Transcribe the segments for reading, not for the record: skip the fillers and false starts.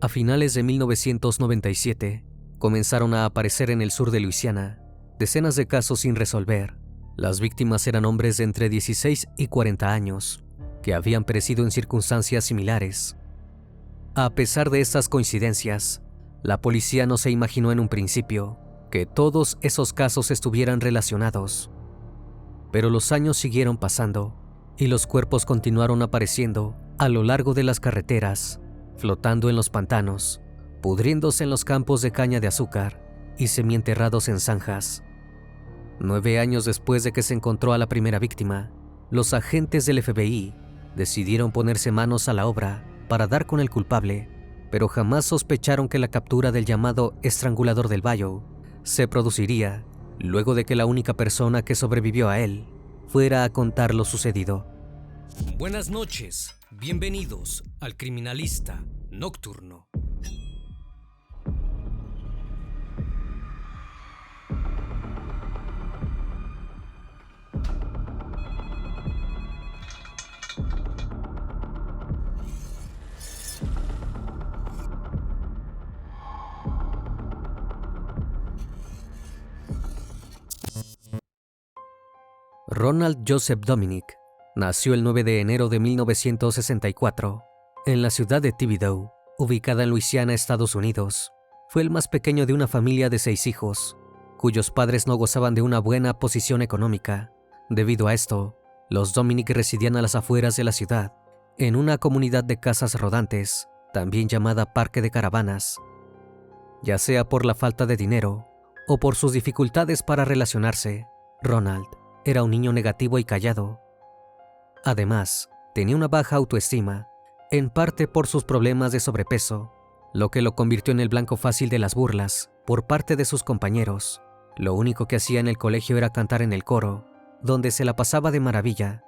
A finales de 1997, comenzaron a aparecer en el sur de Luisiana decenas de casos sin resolver. Las víctimas eran hombres de entre 16 y 40 años, que habían perecido en circunstancias similares. A pesar de estas coincidencias, la policía no se imaginó en un principio que todos esos casos estuvieran relacionados. Pero los años siguieron pasando y los cuerpos continuaron apareciendo a lo largo de las carreteras, flotando en los pantanos, pudriéndose en los campos de caña de azúcar y semienterrados en zanjas. 9 años después de que se encontró a la primera víctima, los agentes del FBI decidieron ponerse manos a la obra para dar con el culpable, pero jamás sospecharon que la captura del llamado estrangulador del Bayou se produciría luego de que la única persona que sobrevivió a él fuera a contar lo sucedido. Buenas noches, bienvenidos al Criminalista Nocturno. Ronald Joseph Dominic nació el 9 de enero de 1964 en la ciudad de Thibodaux, ubicada en Luisiana, Estados Unidos. Fue el más pequeño de una familia de 6 hijos, cuyos padres no gozaban de una buena posición económica. Debido a esto, los Dominic residían a las afueras de la ciudad, en una comunidad de casas rodantes, también llamada Parque de Caravanas. Ya sea por la falta de dinero o por sus dificultades para relacionarse, Ronald era un niño negativo y callado. Además, tenía una baja autoestima, en parte por sus problemas de sobrepeso, lo que lo convirtió en el blanco fácil de las burlas por parte de sus compañeros. Lo único que hacía en el colegio era cantar en el coro, donde se la pasaba de maravilla.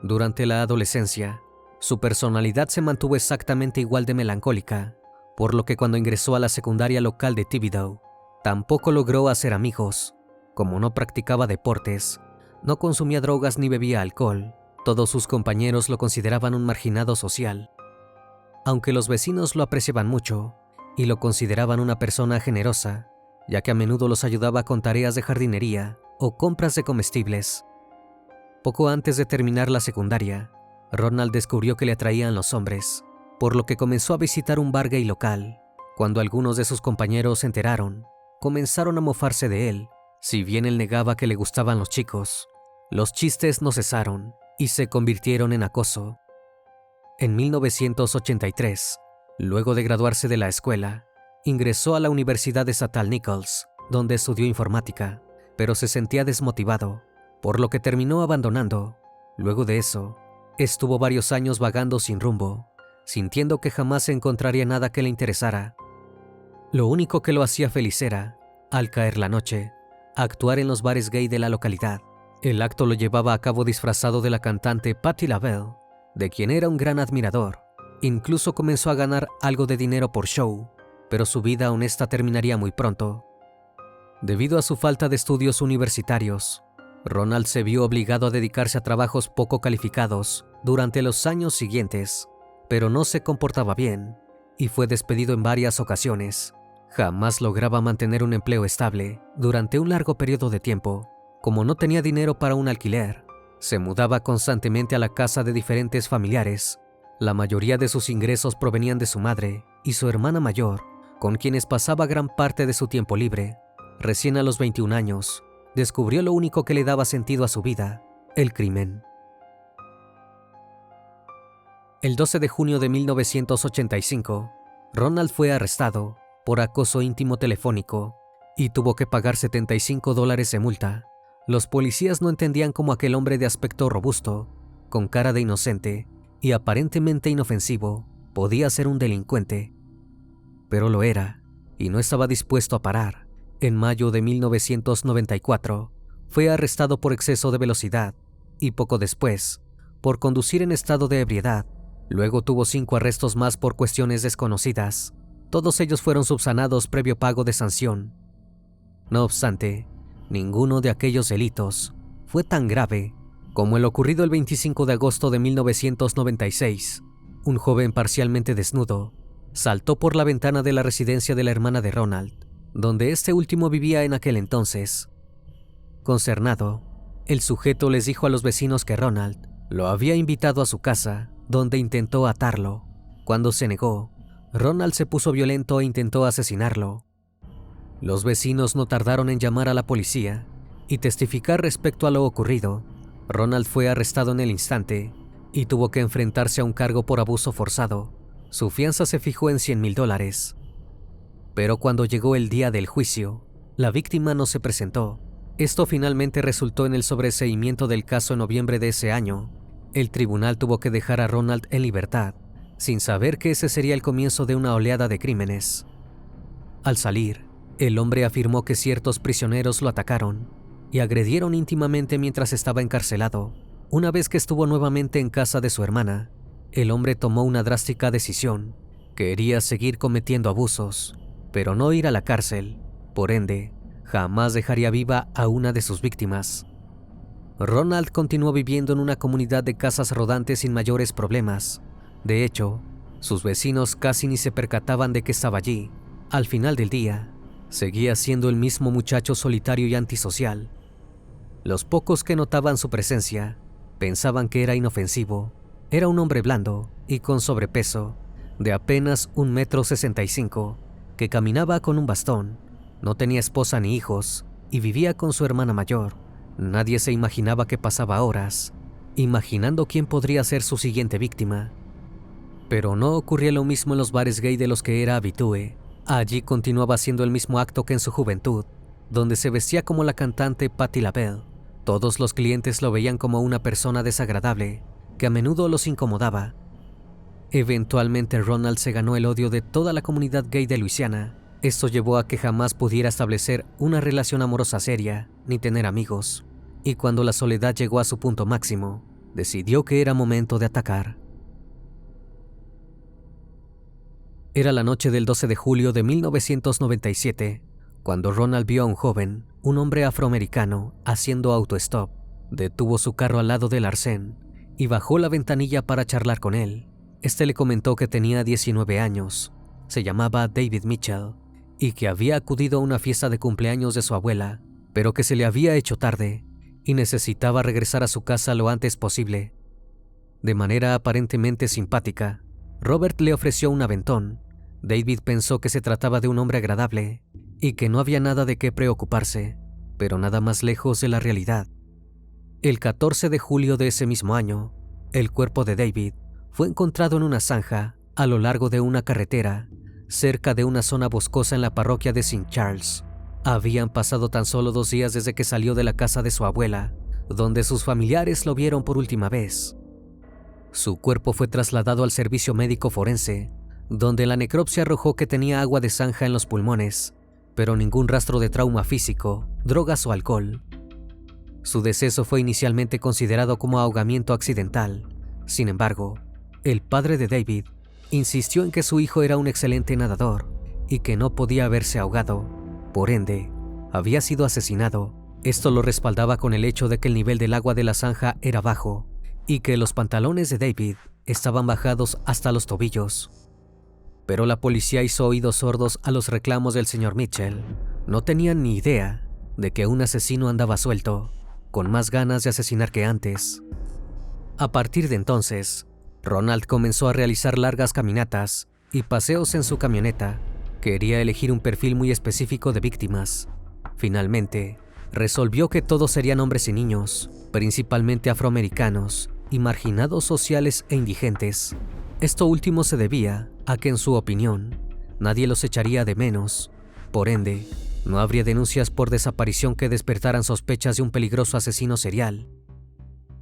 Durante la adolescencia, su personalidad se mantuvo exactamente igual de melancólica, por lo que cuando ingresó a la secundaria local de Thibodaux, tampoco logró hacer amigos. Como no practicaba deportes, no consumía drogas ni bebía alcohol, todos sus compañeros lo consideraban un marginado social. Aunque los vecinos lo apreciaban mucho y lo consideraban una persona generosa, ya que a menudo los ayudaba con tareas de jardinería o compras de comestibles. Poco antes de terminar la secundaria, Ronald descubrió que le atraían los hombres, por lo que comenzó a visitar un bar gay local. Cuando algunos de sus compañeros se enteraron, comenzaron a mofarse de él. Si bien él negaba que le gustaban los chicos, los chistes no cesaron y se convirtieron en acoso. En 1983, luego de graduarse de la escuela, ingresó a la Universidad Estatal Nichols, donde estudió informática, pero se sentía desmotivado, por lo que terminó abandonando. Luego de eso, estuvo varios años vagando sin rumbo, sintiendo que jamás encontraría nada que le interesara. Lo único que lo hacía feliz era, al caer la noche, actuar en los bares gay de la localidad. El acto lo llevaba a cabo disfrazado de la cantante Patti LaBelle, de quien era un gran admirador. Incluso comenzó a ganar algo de dinero por show, pero su vida honesta terminaría muy pronto. Debido a su falta de estudios universitarios, Ronald se vio obligado a dedicarse a trabajos poco calificados durante los años siguientes, pero no se comportaba bien y fue despedido en varias ocasiones. Jamás lograba mantener un empleo estable durante un largo periodo de tiempo. Como no tenía dinero para un alquiler, se mudaba constantemente a la casa de diferentes familiares. La mayoría de sus ingresos provenían de su madre y su hermana mayor, con quienes pasaba gran parte de su tiempo libre. Recién a los 21 años, descubrió lo único que le daba sentido a su vida: el crimen. El 12 de junio de 1985, Ronald fue arrestado por acoso íntimo telefónico y tuvo que pagar $75 de multa. Los policías no entendían cómo aquel hombre de aspecto robusto, con cara de inocente y aparentemente inofensivo, podía ser un delincuente. Pero lo era, y no estaba dispuesto a parar. En mayo de 1994, fue arrestado por exceso de velocidad y poco después, por conducir en estado de ebriedad. Luego tuvo 5 arrestos más por cuestiones desconocidas. Todos ellos fueron subsanados previo pago de sanción. No obstante, ninguno de aquellos delitos fue tan grave como el ocurrido el 25 de agosto de 1996. Un joven parcialmente desnudo saltó por la ventana de la residencia de la hermana de Ronald, donde este último vivía en aquel entonces. Consternado, el sujeto les dijo a los vecinos que Ronald lo había invitado a su casa, donde intentó atarlo. Cuando se negó, Ronald se puso violento e intentó asesinarlo. Los vecinos no tardaron en llamar a la policía y testificar respecto a lo ocurrido. Ronald fue arrestado en el instante y tuvo que enfrentarse a un cargo por abuso forzado. Su fianza se fijó en $100,000. Pero cuando llegó el día del juicio, la víctima no se presentó. Esto finalmente resultó en el sobreseimiento del caso en noviembre de ese año. El tribunal tuvo que dejar a Ronald en libertad, sin saber que ese sería el comienzo de una oleada de crímenes. Al salir, el hombre afirmó que ciertos prisioneros lo atacaron y agredieron íntimamente mientras estaba encarcelado. Una vez que estuvo nuevamente en casa de su hermana, el hombre tomó una drástica decisión. Quería seguir cometiendo abusos, pero no ir a la cárcel. Por ende, jamás dejaría viva a una de sus víctimas. Ronald continuó viviendo en una comunidad de casas rodantes sin mayores problemas. De hecho, sus vecinos casi ni se percataban de que estaba allí. Al final del día, seguía siendo el mismo muchacho solitario y antisocial. Los pocos que notaban su presencia pensaban que era inofensivo. Era un hombre blando y con sobrepeso, de apenas 1,65 m, que caminaba con un bastón. No tenía esposa ni hijos y vivía con su hermana mayor. Nadie se imaginaba que pasaba horas imaginando quién podría ser su siguiente víctima. Pero no ocurría lo mismo en los bares gay de los que era habitué. Allí continuaba haciendo el mismo acto que en su juventud, donde se vestía como la cantante Patti LaBelle. Todos los clientes lo veían como una persona desagradable, que a menudo los incomodaba. Eventualmente Ronald se ganó el odio de toda la comunidad gay de Luisiana. Esto llevó a que jamás pudiera establecer una relación amorosa seria, ni tener amigos. Y cuando la soledad llegó a su punto máximo, decidió que era momento de atacar. Era la noche del 12 de julio de 1997, cuando Ronald vio a un joven, un hombre afroamericano, haciendo autostop. Detuvo su carro al lado del arcén y bajó la ventanilla para charlar con él. Este le comentó que tenía 19 años, se llamaba David Mitchell, y que había acudido a una fiesta de cumpleaños de su abuela, pero que se le había hecho tarde y necesitaba regresar a su casa lo antes posible. De manera aparentemente simpática, Robert le ofreció un aventón. David pensó que se trataba de un hombre agradable y que no había nada de qué preocuparse, pero nada más lejos de la realidad. El 14 de julio de ese mismo año, el cuerpo de David fue encontrado en una zanja a lo largo de una carretera, cerca de una zona boscosa en la parroquia de St. Charles. Habían pasado tan solo 2 días desde que salió de la casa de su abuela, donde sus familiares lo vieron por última vez. Su cuerpo fue trasladado al servicio médico forense, donde la necropsia arrojó que tenía agua de zanja en los pulmones, pero ningún rastro de trauma físico, drogas o alcohol. Su deceso fue inicialmente considerado como ahogamiento accidental. Sin embargo, el padre de David insistió en que su hijo era un excelente nadador y que no podía haberse ahogado. Por ende, había sido asesinado. Esto lo respaldaba con el hecho de que el nivel del agua de la zanja era bajo y que los pantalones de David estaban bajados hasta los tobillos. Pero la policía hizo oídos sordos a los reclamos del señor Mitchell. No tenían ni idea de que un asesino andaba suelto, con más ganas de asesinar que antes. A partir de entonces, Ronald comenzó a realizar largas caminatas y paseos en su camioneta. Quería elegir un perfil muy específico de víctimas. Finalmente, resolvió que todos serían hombres y niños, principalmente afroamericanos y marginados sociales e indigentes. Esto último se debía a que, en su opinión, nadie los echaría de menos. Por ende, no habría denuncias por desaparición que despertaran sospechas de un peligroso asesino serial.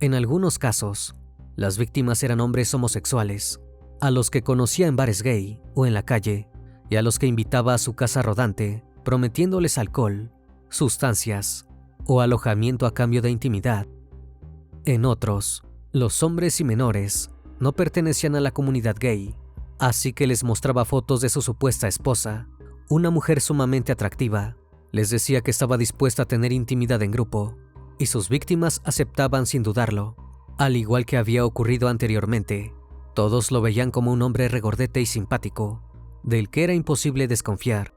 En algunos casos, las víctimas eran hombres homosexuales, a los que conocía en bares gay o en la calle, y a los que invitaba a su casa rodante, prometiéndoles alcohol, sustancias o alojamiento a cambio de intimidad. En otros, los hombres y menores no pertenecían a la comunidad gay, así que les mostraba fotos de su supuesta esposa, una mujer sumamente atractiva. Les decía que estaba dispuesta a tener intimidad en grupo, y sus víctimas aceptaban sin dudarlo. Al igual que había ocurrido anteriormente, todos lo veían como un hombre regordete y simpático, del que era imposible desconfiar.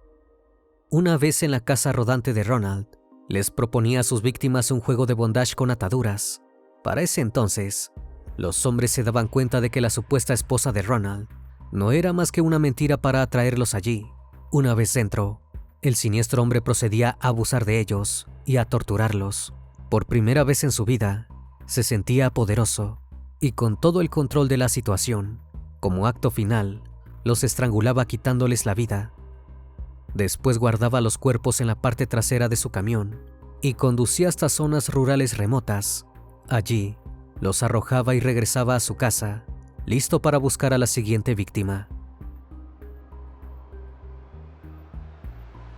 Una vez en la casa rodante de Ronald, les proponía a sus víctimas un juego de bondage con ataduras. Para ese entonces, los hombres se daban cuenta de que la supuesta esposa de Ronald no era más que una mentira para atraerlos allí. Una vez dentro, el siniestro hombre procedía a abusar de ellos y a torturarlos. Por primera vez en su vida, se sentía poderoso y con todo el control de la situación. Como acto final, los estrangulaba quitándoles la vida. Después guardaba los cuerpos en la parte trasera de su camión y conducía hasta zonas rurales remotas. Allí, los arrojaba y regresaba a su casa, listo para buscar a la siguiente víctima.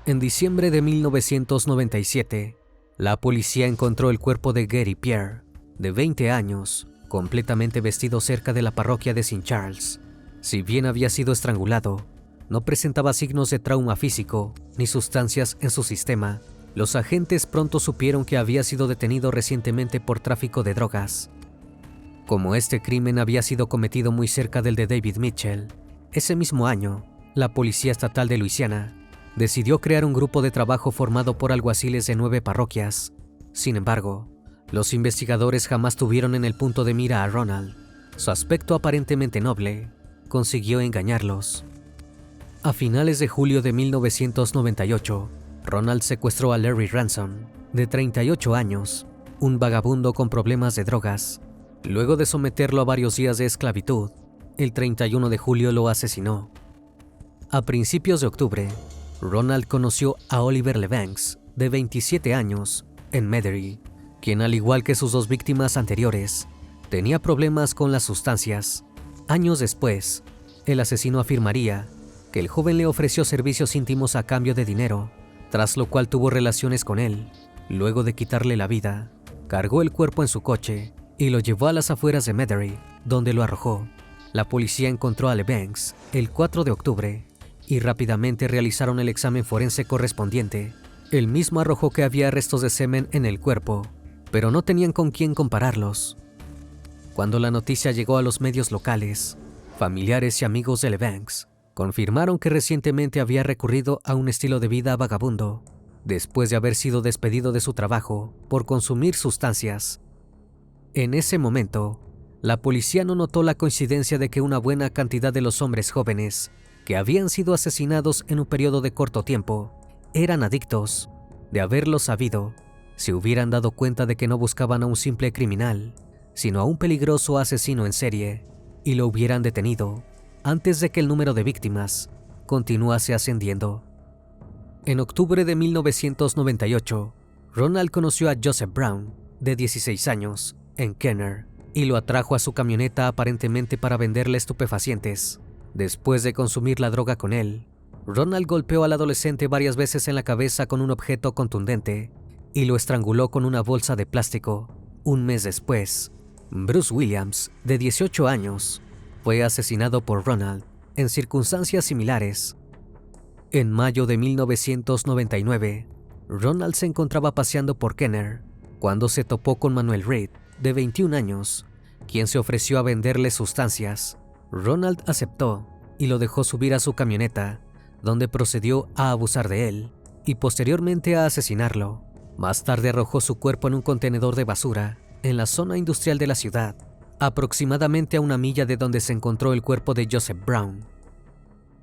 En diciembre de 1997, la policía encontró el cuerpo de Gary Pierre, de 20 años, completamente vestido cerca de la parroquia de St. Charles. Si bien había sido estrangulado, no presentaba signos de trauma físico ni sustancias en su sistema. Los agentes pronto supieron que había sido detenido recientemente por tráfico de drogas. Como este crimen había sido cometido muy cerca del de David Mitchell, ese mismo año, la Policía Estatal de Luisiana decidió crear un grupo de trabajo formado por alguaciles de 9 parroquias. Sin embargo, los investigadores jamás tuvieron en el punto de mira a Ronald. Su aspecto aparentemente noble consiguió engañarlos. A finales de julio de 1998, Ronald secuestró a Larry Ransom, de 38 años, un vagabundo con problemas de drogas. Luego de someterlo a varios días de esclavitud, el 31 de julio lo asesinó. A principios de octubre, Ronald conoció a Oliver LeBanks, de 27 años, en Metairie, quien al igual que sus 2 víctimas anteriores, tenía problemas con las sustancias. Años después, el asesino afirmaría que el joven le ofreció servicios íntimos a cambio de dinero, tras lo cual tuvo relaciones con él. Luego de quitarle la vida, cargó el cuerpo en su coche y lo llevó a las afueras de Metairie, donde lo arrojó. La policía encontró a LeBanks el 4 de octubre y rápidamente realizaron el examen forense correspondiente. El mismo arrojó que había restos de semen en el cuerpo, pero no tenían con quién compararlos. Cuando la noticia llegó a los medios locales, familiares y amigos de LeBanks confirmaron que recientemente había recurrido a un estilo de vida vagabundo, después de haber sido despedido de su trabajo por consumir sustancias. En ese momento, la policía no notó la coincidencia de que una buena cantidad de los hombres jóvenes que habían sido asesinados en un periodo de corto tiempo eran adictos. De haberlo sabido, se hubieran dado cuenta de que no buscaban a un simple criminal, sino a un peligroso asesino en serie, y lo hubieran detenido antes de que el número de víctimas continuase ascendiendo. En octubre de 1998, Ronald conoció a Joseph Brown, de 16 años, en Kenner, y lo atrajo a su camioneta aparentemente para venderle estupefacientes. Después de consumir la droga con él, Ronald golpeó al adolescente varias veces en la cabeza con un objeto contundente y lo estranguló con una bolsa de plástico. Un mes después, Bruce Williams, de 18 años, fue asesinado por Ronald en circunstancias similares. En mayo de 1999, Ronald se encontraba paseando por Kenner cuando se topó con Manuel Reed, de 21 años, quien se ofreció a venderle sustancias. Ronald aceptó y lo dejó subir a su camioneta, donde procedió a abusar de él y posteriormente a asesinarlo. Más tarde arrojó su cuerpo en un contenedor de basura en la zona industrial de la ciudad, aproximadamente a 1 milla de donde se encontró el cuerpo de Joseph Brown.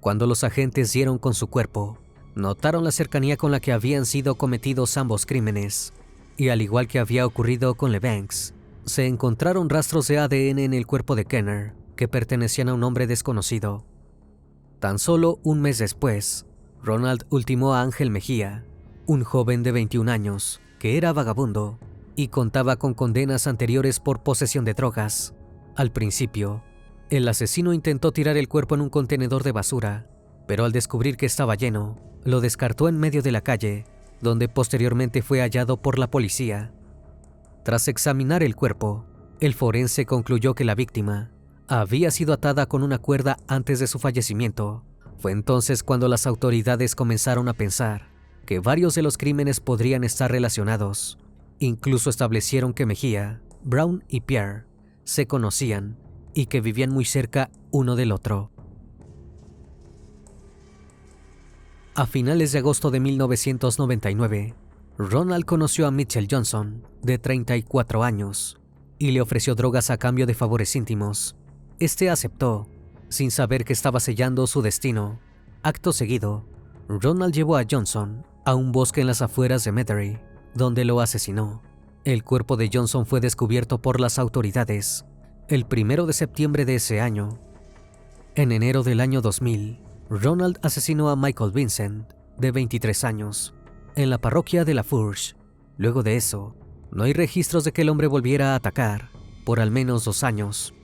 Cuando los agentes dieron con su cuerpo, notaron la cercanía con la que habían sido cometidos ambos crímenes, y al igual que había ocurrido con LeBanks, se encontraron rastros de ADN en el cuerpo de Kenner que pertenecían a un hombre desconocido. Tan solo un mes después, Ronald ultimó a Ángel Mejía, un joven de 21 años que era vagabundo y contaba con condenas anteriores por posesión de drogas. Al principio, el asesino intentó tirar el cuerpo en un contenedor de basura, pero al descubrir que estaba lleno, lo descartó en medio de la calle, donde posteriormente fue hallado por la policía. Tras examinar el cuerpo, el forense concluyó que la víctima había sido atada con una cuerda antes de su fallecimiento. Fue entonces cuando las autoridades comenzaron a pensar que varios de los crímenes podrían estar relacionados. Incluso establecieron que Mejía, Brown y Pierre se conocían y que vivían muy cerca uno del otro. A finales de agosto de 1999, Ronald conoció a Mitchell Johnson, de 34 años, y le ofreció drogas a cambio de favores íntimos. Este aceptó, sin saber que estaba sellando su destino. Acto seguido, Ronald llevó a Johnson a un bosque en las afueras de Metairie, donde lo asesinó. El cuerpo de Johnson fue descubierto por las autoridades el 1 de septiembre de ese año. En enero del año 2000, Ronald asesinó a Michael Vincent, de 23 años, en la parroquia de La Fourche. Luego de eso, no hay registros de que el hombre volviera a atacar por al menos 2 años.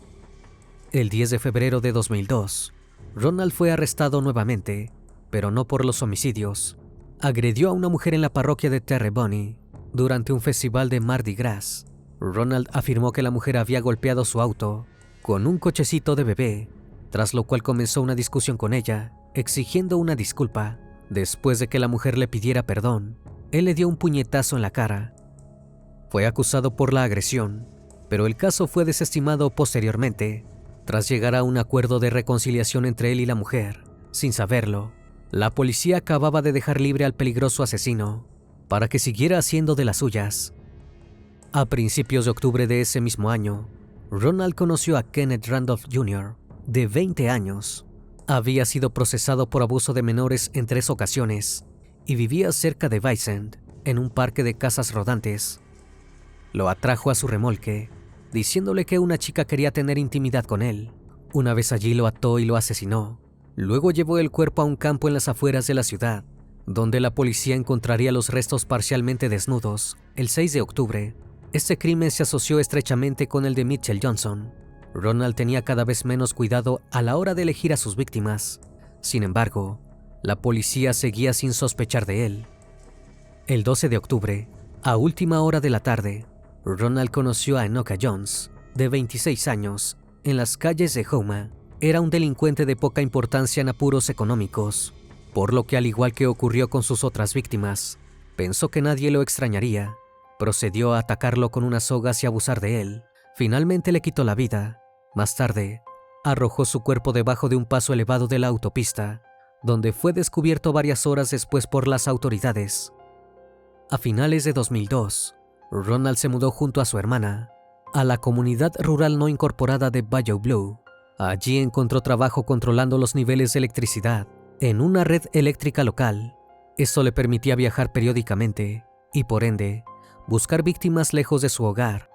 El 10 de febrero de 2002, Ronald fue arrestado nuevamente, pero no por los homicidios. Agredió a una mujer en la parroquia de Terrebonne durante un festival de Mardi Gras. Ronald afirmó que la mujer había golpeado su auto con un cochecito de bebé, tras lo cual comenzó una discusión con ella, exigiendo una disculpa. Después de que la mujer le pidiera perdón, él le dio un puñetazo en la cara. Fue acusado por la agresión, pero el caso fue desestimado posteriormente, tras llegar a un acuerdo de reconciliación entre él y la mujer. Sin saberlo, la policía acababa de dejar libre al peligroso asesino para que siguiera haciendo de las suyas. A principios de octubre de ese mismo año, Ronald conoció a Kenneth Randolph Jr., de 20 años. Había sido procesado por abuso de menores en 3 ocasiones y vivía cerca de Vicent, en un parque de casas rodantes. Lo atrajo a su remolque, diciéndole que una chica quería tener intimidad con él. Una vez allí lo ató y lo asesinó. Luego llevó el cuerpo a un campo en las afueras de la ciudad, donde la policía encontraría los restos parcialmente desnudos el 6 de octubre. Este crimen se asoció estrechamente con el de Mitchell Johnson. Ronald tenía cada vez menos cuidado a la hora de elegir a sus víctimas. Sin embargo, la policía seguía sin sospechar de él. El 12 de octubre, a última hora de la tarde, Ronald conoció a Enocha Jones, de 26 años, en las calles de Houma. Era un delincuente de poca importancia en apuros económicos, por lo que, al igual que ocurrió con sus otras víctimas, pensó que nadie lo extrañaría. Procedió a atacarlo con unas sogas y abusar de él. Finalmente le quitó la vida. Más tarde, arrojó su cuerpo debajo de un paso elevado de la autopista, donde fue descubierto varias horas después por las autoridades. A finales de 2002, Ronald se mudó junto a su hermana a la comunidad rural no incorporada de Bayou Blue. Allí encontró trabajo controlando los niveles de electricidad en una red eléctrica local. Esto le permitía viajar periódicamente y, por ende, buscar víctimas lejos de su hogar.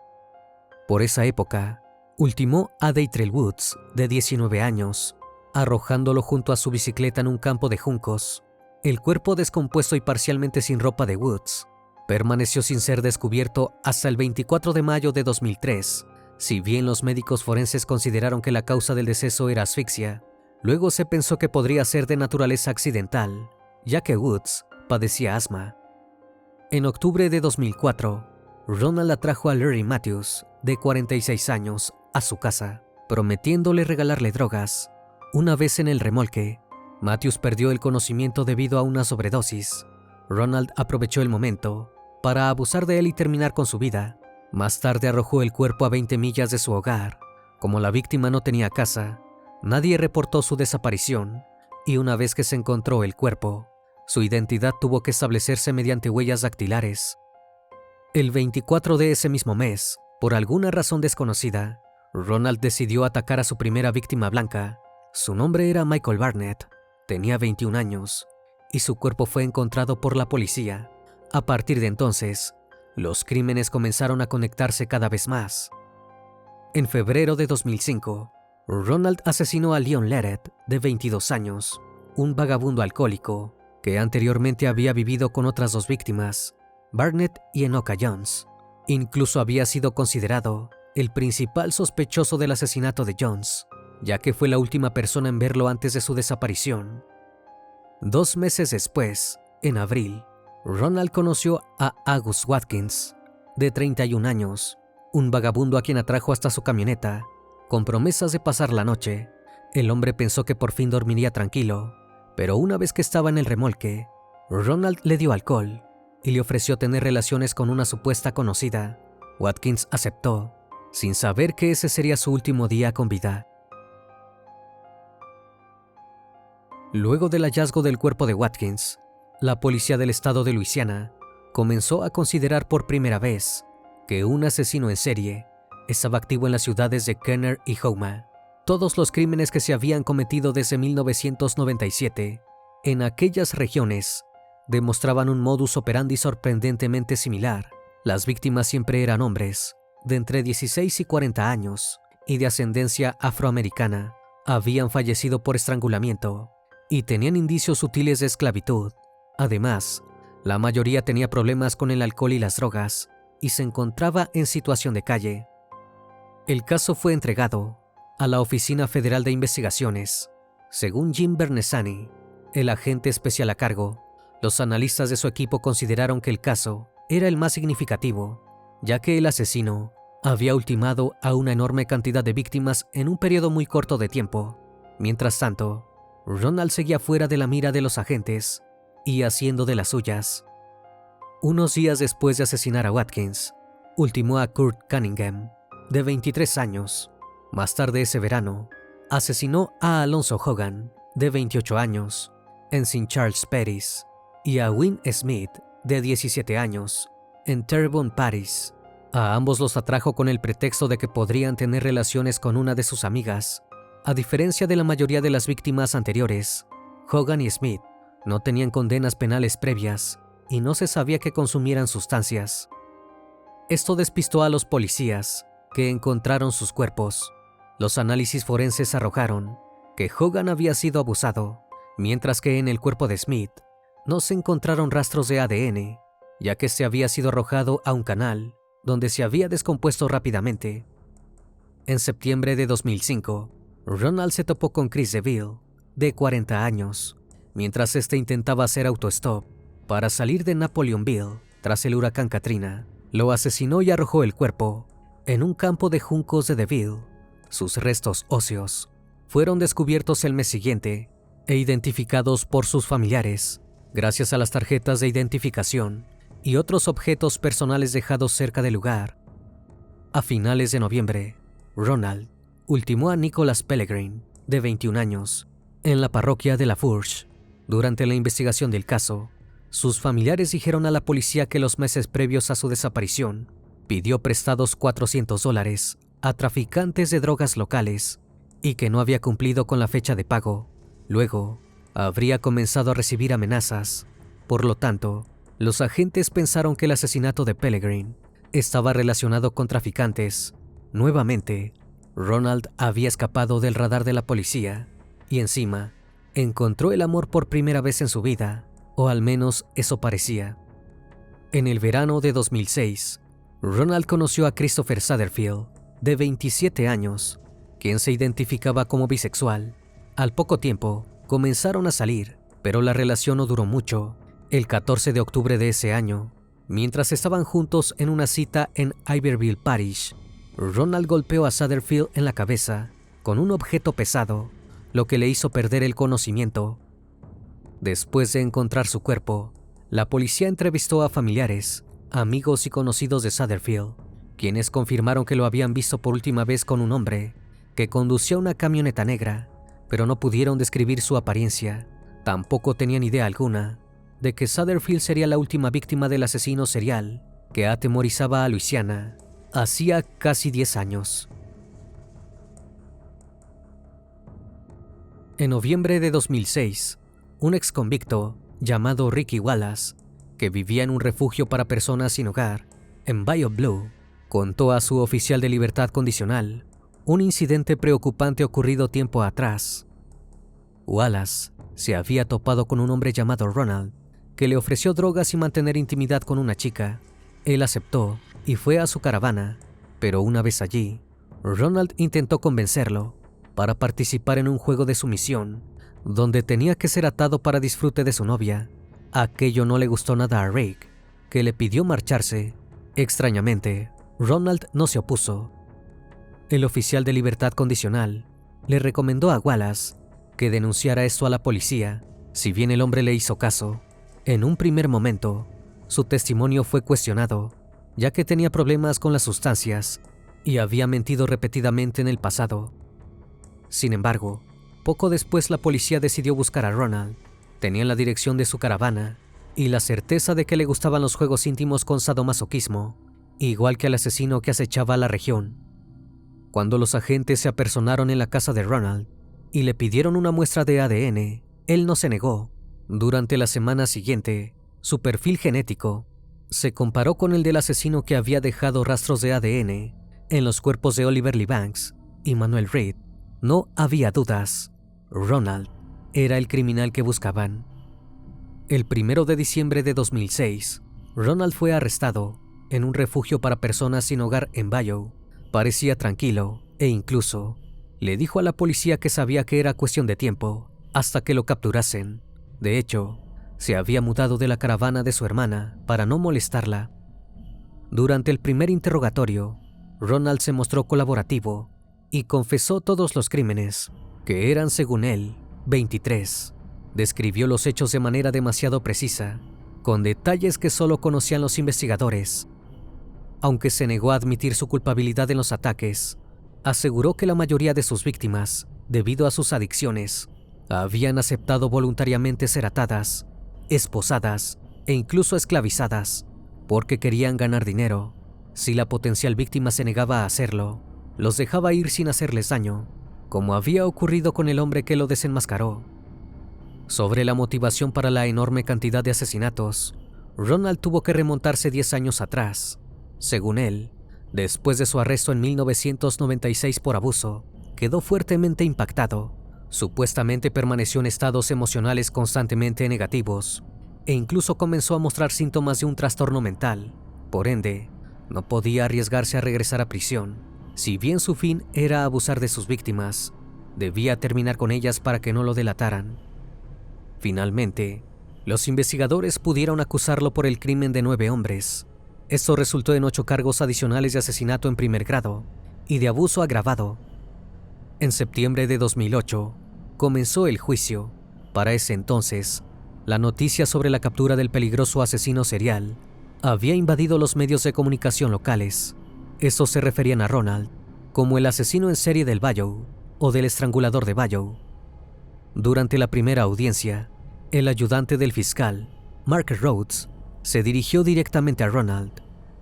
Por esa época, ultimó a Deitrell Woods, de 19 años, arrojándolo junto a su bicicleta en un campo de juncos. El cuerpo descompuesto y parcialmente sin ropa de Woods permaneció sin ser descubierto hasta el 24 de mayo de 2003. Si bien los médicos forenses consideraron que la causa del deceso era asfixia, luego se pensó que podría ser de naturaleza accidental, ya que Woods padecía asma. En octubre de 2004, Ronald atrajo a Larry Matthews, de 46 años, a su casa, prometiéndole regalarle drogas. Una vez en el remolque, Matthews perdió el conocimiento debido a una sobredosis. Ronald aprovechó el momento para abusar de él y terminar con su vida. Más tarde arrojó el cuerpo a 20 millas de su hogar. Como la víctima no tenía casa, nadie reportó su desaparición, y una vez que se encontró el cuerpo, su identidad tuvo que establecerse mediante huellas dactilares. El 24 de ese mismo mes, por alguna razón desconocida, Ronald decidió atacar a su primera víctima blanca. Su nombre era Michael Barnett, tenía 21 años, y su cuerpo fue encontrado por la policía. A partir de entonces, los crímenes comenzaron a conectarse cada vez más. En febrero de 2005, Ronald asesinó a Leon Leret, de 22 años, un vagabundo alcohólico que anteriormente había vivido con otras 2 víctimas, Barnett y Enocha Jones. Incluso había sido considerado el principal sospechoso del asesinato de Jones, ya que fue la última persona en verlo antes de su desaparición. 2 meses después, en abril, Ronald conoció a August Watkins, de 31 años, un vagabundo a quien atrajo hasta su camioneta, con promesas de pasar la noche. El hombre pensó que por fin dormiría tranquilo, pero una vez que estaba en el remolque, Ronald le dio alcohol y le ofreció tener relaciones con una supuesta conocida. Watkins aceptó, sin saber que ese sería su último día con vida. Luego del hallazgo del cuerpo de Watkins, la policía del estado de Luisiana comenzó a considerar por primera vez que un asesino en serie estaba activo en las ciudades de Kenner y Houma. Todos los crímenes que se habían cometido desde 1997 en aquellas regiones demostraban un modus operandi sorprendentemente similar. Las víctimas siempre eran hombres de entre 16 y 40 años y de ascendencia afroamericana. Habían fallecido por estrangulamiento y tenían indicios sutiles de esclavitud. Además, la mayoría tenía problemas con el alcohol y las drogas y se encontraba en situación de calle. El caso fue entregado a la Oficina Federal de Investigaciones. Según Jim Bernesani, el agente especial a cargo, los analistas de su equipo consideraron que el caso era el más significativo, ya que el asesino había ultimado a una enorme cantidad de víctimas en un periodo muy corto de tiempo. Mientras tanto, Ronald seguía fuera de la mira de los agentes y haciendo de las suyas. Unos días después de asesinar a Watkins, ultimó a Kurt Cunningham, de 23 años. Más tarde ese verano, asesinó a Alonzo Hogan, de 28 años, en St. Charles Parish, y a Wynne Smith, de 17 años, en Terrebonne Parish. A ambos los atrajo con el pretexto de que podrían tener relaciones con una de sus amigas. A diferencia de la mayoría de las víctimas anteriores, Hogan y Smith no tenían condenas penales previas y no se sabía que consumieran sustancias. Esto despistó a los policías, que encontraron sus cuerpos. Los análisis forenses arrojaron que Hogan había sido abusado, mientras que en el cuerpo de Smith no se encontraron rastros de ADN, ya que este había sido arrojado a un canal donde se había descompuesto rápidamente. En septiembre de 2005, Ronald se topó con Chris DeVille, de 40 años, mientras este intentaba hacer autostop para salir de Napoleonville tras el huracán Katrina. Lo asesinó y arrojó el cuerpo en un campo de juncos de DeVille. Sus restos óseos fueron descubiertos el mes siguiente e identificados por sus familiares, gracias a las tarjetas de identificación y otros objetos personales dejados cerca del lugar. A finales de noviembre, Ronald ultimó a Nicholas Pellegrin, de 21 años, en la parroquia de La Fourche. Durante la investigación del caso, sus familiares dijeron a la policía que los meses previos a su desaparición, pidió prestados $400 a traficantes de drogas locales y que no había cumplido con la fecha de pago. Luego, habría comenzado a recibir amenazas. Por lo tanto, los agentes pensaron que el asesinato de Pellegrin estaba relacionado con traficantes. Nuevamente, Ronald había escapado del radar de la policía y encima encontró el amor por primera vez en su vida, o al menos eso parecía. En el verano de 2006, Ronald conoció a Christopher Satterfield, de 27 años, quien se identificaba como bisexual. Al poco tiempo, comenzaron a salir, pero la relación no duró mucho. El 14 de octubre de ese año, mientras estaban juntos en una cita en Iberville Parish, Ronald golpeó a Satterfield en la cabeza con un objeto pesado, lo que le hizo perder el conocimiento. Después de encontrar su cuerpo, la policía entrevistó a familiares, amigos y conocidos de Satterfield, quienes confirmaron que lo habían visto por última vez con un hombre que conducía una camioneta negra, pero no pudieron describir su apariencia. Tampoco tenían idea alguna de que Satterfield sería la última víctima del asesino serial que atemorizaba a Luisiana hacía casi 10 años. En noviembre de 2006, un exconvicto llamado Ricky Wallace, que vivía en un refugio para personas sin hogar en Bayou Blue, contó a su oficial de libertad condicional un incidente preocupante ocurrido tiempo atrás. Wallace se había topado con un hombre llamado Ronald, que le ofreció drogas y mantener intimidad con una chica. Él aceptó y fue a su caravana, pero una vez allí, Ronald intentó convencerlo para participar en un juego de sumisión, donde tenía que ser atado para disfrute de su novia. Aquello no le gustó nada a Rick, que le pidió marcharse. Extrañamente, Ronald no se opuso. El oficial de libertad condicional le recomendó a Wallace que denunciara esto a la policía. Si bien el hombre le hizo caso, en un primer momento, su testimonio fue cuestionado, ya que tenía problemas con las sustancias y había mentido repetidamente en el pasado. Sin embargo, Poco después la policía decidió buscar a Ronald. Tenían la dirección de su caravana y la certeza de que le gustaban los juegos íntimos con sadomasoquismo, igual que al asesino que acechaba a la región. Cuando los agentes se apersonaron en la casa de Ronald y le pidieron una muestra de ADN, él no se negó. Durante la semana siguiente, su perfil genético se comparó con el del asesino que había dejado rastros de ADN en los cuerpos de Oliver Lee Banks y Manuel Reed. No había dudas. Ronald era el criminal que buscaban. El 1 de diciembre de 2006, Ronald fue arrestado en un refugio para personas sin hogar en Bayou. Parecía tranquilo e incluso le dijo a la policía que sabía que era cuestión de tiempo hasta que lo capturasen. De hecho, se había mudado de la caravana de su hermana para no molestarla. Durante el primer interrogatorio, Ronald se mostró colaborativo y confesó todos los crímenes, que eran, según él, 23. Describió los hechos de manera demasiado precisa, con detalles que solo conocían los investigadores. Aunque se negó a admitir su culpabilidad en los ataques, aseguró que la mayoría de sus víctimas, debido a sus adicciones, habían aceptado voluntariamente ser atadas, esposadas e incluso esclavizadas, porque querían ganar dinero. Si la potencial víctima se negaba a hacerlo, los dejaba ir sin hacerles daño, como había ocurrido con el hombre que lo desenmascaró. Sobre la motivación para la enorme cantidad de asesinatos, Ronald tuvo que remontarse 10 años atrás. Según él, después de su arresto en 1996 por abuso, quedó fuertemente impactado. Supuestamente permaneció en estados emocionales constantemente negativos e incluso comenzó a mostrar síntomas de un trastorno mental. Por ende, no podía arriesgarse a regresar a prisión. Si bien su fin era abusar de sus víctimas, debía terminar con ellas para que no lo delataran. Finalmente, los investigadores pudieron acusarlo por el crimen de 9 hombres. Esto resultó en 8 cargos adicionales de asesinato en primer grado y de abuso agravado. En septiembre de 2008, comenzó el juicio. Para ese entonces, la noticia sobre la captura del peligroso asesino serial había invadido los medios de comunicación locales. Estos se referían a Ronald como el asesino en serie del Bayou o del estrangulador de Bayou. Durante la primera audiencia, el ayudante del fiscal, Mark Rhodes, se dirigió directamente a Ronald.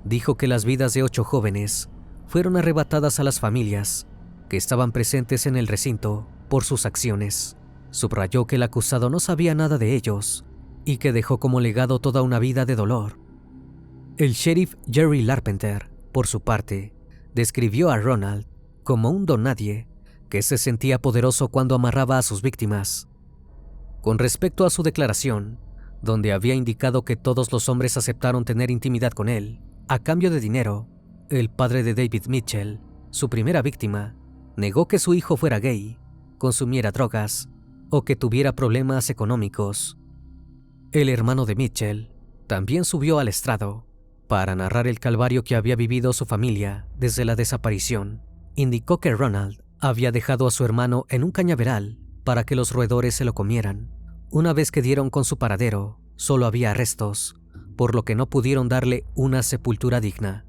Dijo que las vidas de 8 jóvenes fueron arrebatadas a las familias que estaban presentes en el recinto por sus acciones. Subrayó que el acusado no sabía nada de ellos y que dejó como legado toda una vida de dolor. El sheriff Jerry Larpenter, por su parte, describió a Ronald como un don nadie que se sentía poderoso cuando amarraba a sus víctimas. Con respecto a su declaración, donde había indicado que todos los hombres aceptaron tener intimidad con él, a cambio de dinero, el padre de David Mitchell, su primera víctima, negó que su hijo fuera gay, consumiera drogas o que tuviera problemas económicos. El hermano de Mitchell también subió al estrado para narrar el calvario que había vivido su familia desde la desaparición. Indicó que Ronald había dejado a su hermano en un cañaveral para que los roedores se lo comieran. Una vez que dieron con su paradero, solo había restos, por lo que no pudieron darle una sepultura digna.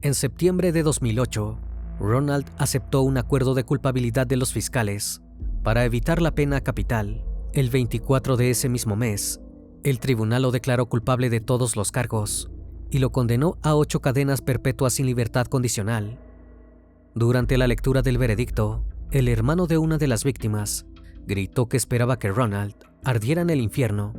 En septiembre de 2008, Ronald aceptó un acuerdo de culpabilidad de los fiscales para evitar la pena capital. El 24 de ese mismo mes, el tribunal lo declaró culpable de todos los cargos y lo condenó a 8 cadenas perpetuas sin libertad condicional. Durante la lectura del veredicto, el hermano de una de las víctimas gritó que esperaba que Ronald ardiera en el infierno.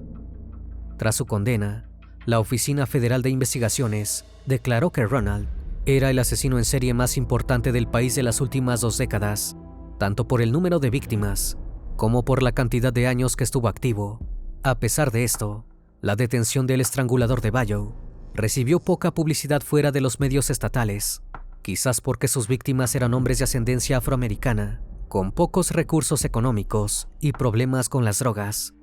Tras su condena, la Oficina Federal de Investigaciones declaró que Ronald era el asesino en serie más importante del país de las últimas 2 décadas, tanto por el número de víctimas como por la cantidad de años que estuvo activo. A pesar de esto, la detención del estrangulador de Bayou recibió poca publicidad fuera de los medios estatales, quizás porque sus víctimas eran hombres de ascendencia afroamericana, con pocos recursos económicos y problemas con las drogas.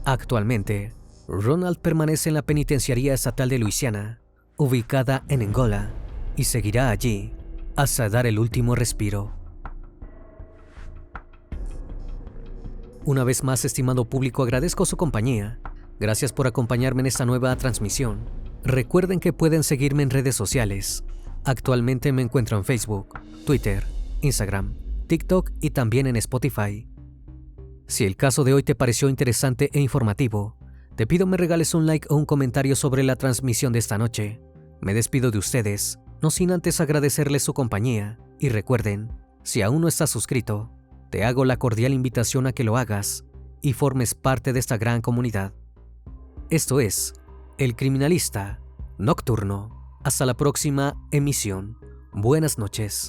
Actualmente, Ronald permanece en la Penitenciaría Estatal de Luisiana, ubicada en Angola, y seguirá allí hasta dar el último respiro. Una vez más, estimado público, agradezco su compañía. Gracias por acompañarme en esta nueva transmisión. Recuerden que pueden seguirme en redes sociales. Actualmente me encuentro en Facebook, Twitter, Instagram, TikTok y también en Spotify. Si el caso de hoy te pareció interesante e informativo, te pido me regales un like o un comentario sobre la transmisión de esta noche. Me despido de ustedes, no sin antes agradecerles su compañía, y recuerden, si aún no estás suscrito, te hago la cordial invitación a que lo hagas y formes parte de esta gran comunidad. Esto es El Criminalista Nocturno. Hasta la próxima emisión. Buenas noches.